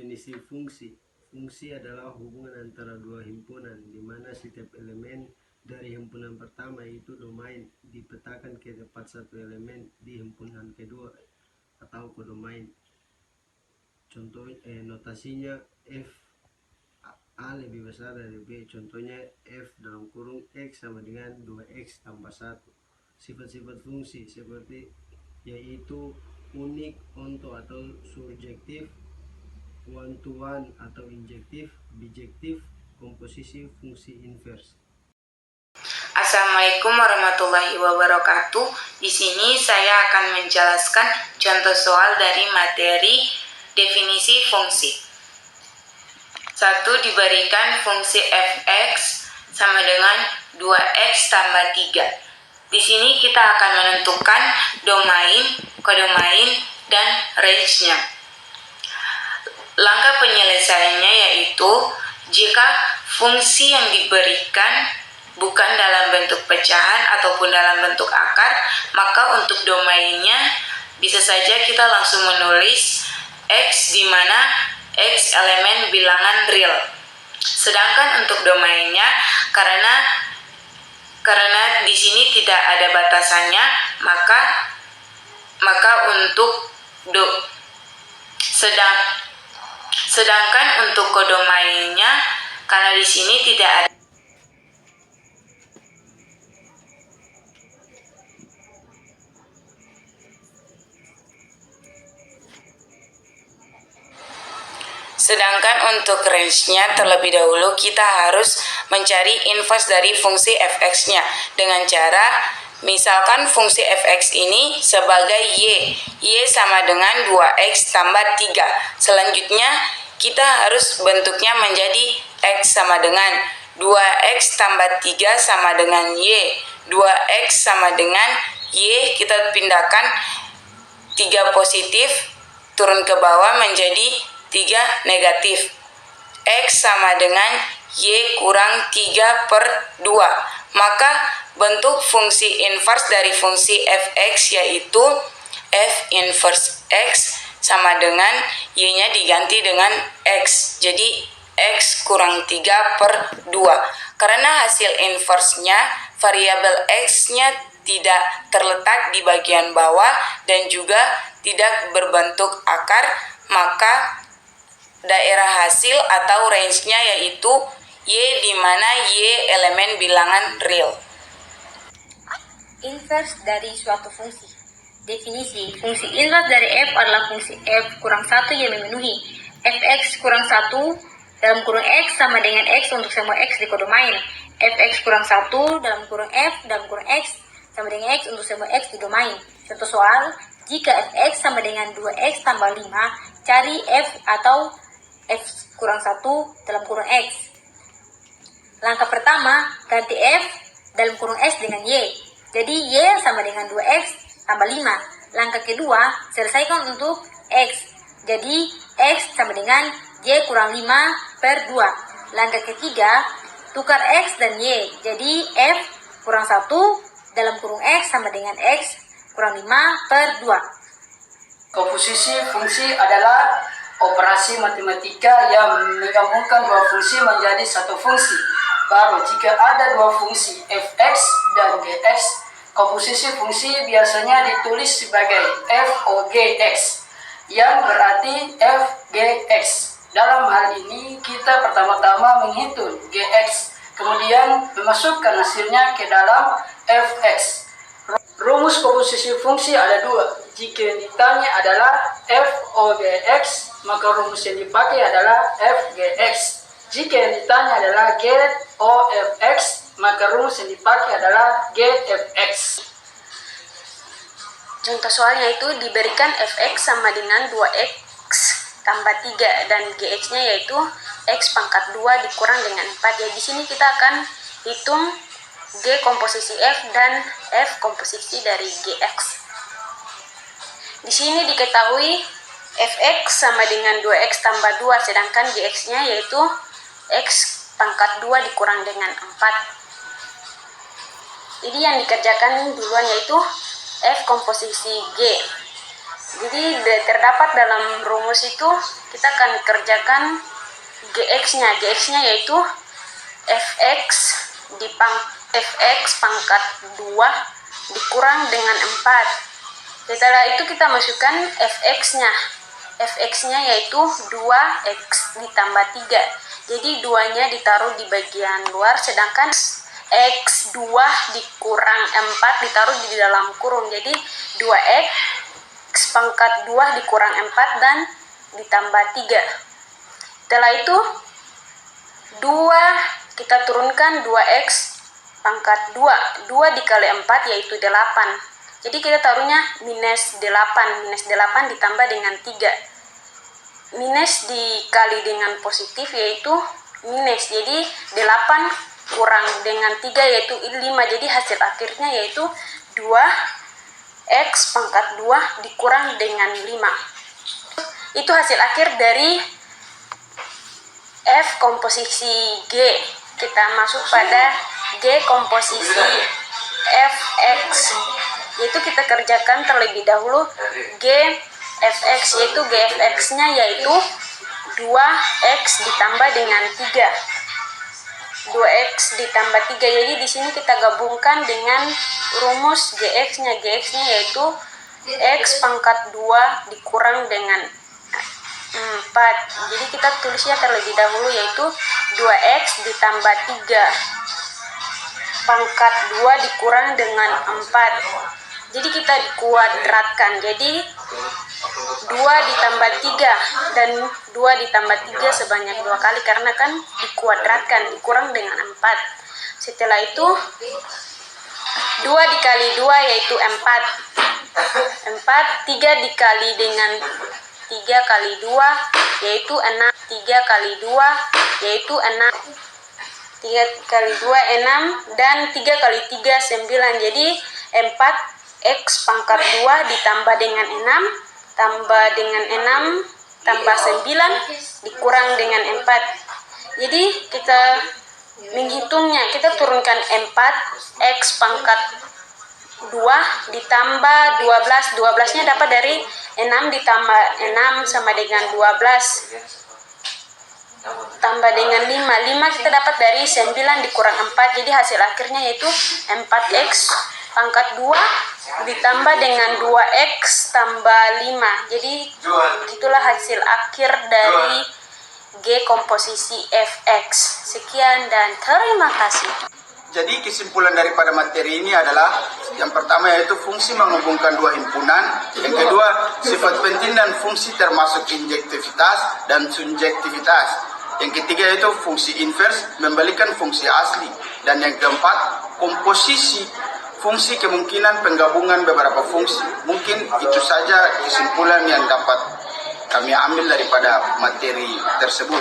Definisi fungsi. Fungsi adalah hubungan antara dua himpunan, di mana setiap elemen dari himpunan pertama yaitu domain dipetakan ke tempat satu elemen di himpunan kedua atau kodomain. Contoh notasinya F A lebih besar dari B. Contohnya F dalam kurung X sama dengan 2X tambah 1. Sifat-sifat fungsi seperti yaitu unik, onto atau surjektif, one to one atau injektif, bijektif, komposisi, fungsi invers. Assalamualaikum warahmatullahi wabarakatuh. Di sini saya akan menjelaskan contoh soal dari materi definisi fungsi. 1. Diberikan fungsi f(x) sama dengan 2x tambah 3. Di sini kita akan menentukan domain, kodomain, dan range-nya. Langkah penyelesaiannya yaitu jika fungsi yang diberikan bukan dalam bentuk pecahan ataupun dalam bentuk akar, maka untuk domainnya bisa saja kita langsung menulis x di mana x elemen bilangan real. Sedangkan untuk domainnya karena di sini tidak ada batasannya, maka untuk sedangkan untuk kodomainnya karena di sini tidak ada. Sedangkan untuk range-nya terlebih dahulu kita harus mencari inverse dari fungsi fx-nya dengan cara misalkan fungsi fx ini sebagai y sama dengan 2x tambah 3. Selanjutnya kita harus bentuknya menjadi x sama dengan 2x tambah 3 sama dengan y. 2x sama dengan y kita pindahkan 3 positif turun ke bawah menjadi 3 negatif. X sama dengan Y kurang 3/2. Maka bentuk fungsi inverse dari fungsi fx yaitu f inverse x sama dengan Y-nya diganti dengan x. Jadi x kurang 3/2. Karena hasil inverse-nya variabel x-nya tidak terletak di bagian bawah dan juga tidak berbentuk akar, maka daerah hasil atau range-nya yaitu Y di mana Y elemen bilangan real. Inverse dari suatu fungsi. Definisi fungsi inverse dari f adalah fungsi f kurang 1 yang memenuhi fx kurang 1 dalam kurung x sama dengan x untuk semua x di kodomain, fx kurang 1 dalam kurung f dalam kurung x sama dengan x untuk semua x di domain. Contoh soal, jika fx sama dengan 2x tambah 5, cari f atau f kurang 1 dalam kurung x. Langkah pertama, ganti f dalam kurung x dengan y. Jadi y sama dengan 2x tambah 5. Langkah kedua, selesaikan untuk x. Jadi x sama dengan y kurang 5/2. Langkah ketiga, tukar x dan y. Jadi f kurang 1 dalam kurung x sama dengan x kurang 5/2. Komposisi fungsi adalah operasi matematika yang menggabungkan dua fungsi menjadi satu fungsi. Baru jika ada dua fungsi fx dan gx, komposisi fungsi biasanya ditulis sebagai f(O(Gx) yang berarti f(Gx). Dalam hal ini kita pertama-tama menghitung gx, kemudian memasukkan hasilnya ke dalam fx. Rumus komposisi fungsi ada dua. Jika ditanya adalah f(O(Gx), maka rumus yang dipakai adalah f(Gx). Jika yang ditanya adalah g(O(Fx), maka rumus yang dipakai adalah g(Fx). Contoh soalnya itu diberikan fx sama dengan 2x tambah 3 dan gx-nya yaitu x pangkat 2 dikurang dengan 4. Ya, di sini kita akan hitung g komposisi f dan f komposisi dari gx. Di sini diketahui fx sama dengan 2x tambah 2, sedangkan gx-nya yaitu x pangkat 2 dikurang dengan 4. Jadi yang dikerjakan duluan yaitu f komposisi g. Jadi terdapat dalam rumus itu kita akan kerjakan GX-nya. GX-nya yaitu fx pangkat 2 dikurang dengan 4. Setelah itu kita masukkan fx-nya. Fx-nya yaitu 2x ditambah 3. Jadi 2-nya ditaruh di bagian luar, sedangkan x2 dikurang 4 ditaruh di dalam kurung. Jadi 2x pangkat 2 dikurang 4 dan ditambah 3. Setelah itu 2 kita turunkan 2x pangkat 2. 2 dikali 4 yaitu 8. Jadi kita taruhnya minus 8. Minus 8 ditambah dengan 3. Minus dikali dengan positif yaitu minus. Jadi 8 kurang dengan 3 yaitu 5. Jadi hasil akhirnya yaitu 2x pangkat 2 dikurang dengan 5. Itu hasil akhir dari F komposisi G. Kita masuk pada G komposisi fx, yaitu kita kerjakan terlebih dahulu G fx, yaitu G fx-nya yaitu 2x ditambah dengan 3. 2x ditambah 3. Jadi di sini kita gabungkan dengan rumus gx-nya. Gx-nya yaitu x pangkat 2 dikurang dengan 4. Jadi kita tulisnya terlebih dahulu yaitu 2x ditambah 3 pangkat 2 dikurang dengan 4. Jadi kita kuadratkan. Jadi 2 ditambah 3 dan 2 ditambah 3 sebanyak 2 kali karena kan dikuadratkan, dikurang dengan 4. Setelah itu 2 dikali 2 yaitu 4. 3 dikali dengan 3 kali 2 yaitu 6. 3 kali 2 yaitu 6. 3 kali 2 6 dan 3 kali 3 9. Jadi 4x pangkat 2 ditambah dengan 6 tambah dengan 6 tambah 9 dikurang dengan 4. Jadi kita menghitungnya, kita turunkan 4x pangkat 2 ditambah 12. 12-nya dapat dari 6 ditambah 6 sama dengan 12 tambah dengan 5. 5 kita dapat dari 9 dikurang 4. Jadi hasil akhirnya yaitu 4x pangkat 2 ditambah dengan 2x tambah 5. Jadi itulah hasil akhir dari G komposisi fx. Sekian dan terima kasih. Jadi kesimpulan daripada materi ini adalah yang pertama yaitu fungsi menghubungkan dua himpunan, yang kedua sifat penting dan fungsi termasuk injektivitas dan subjektivitas, yang ketiga yaitu fungsi invers membalikan fungsi asli, dan yang keempat komposisi fungsi kemungkinan penggabungan beberapa fungsi. Mungkin itu saja kesimpulan yang dapat kami ambil daripada materi tersebut.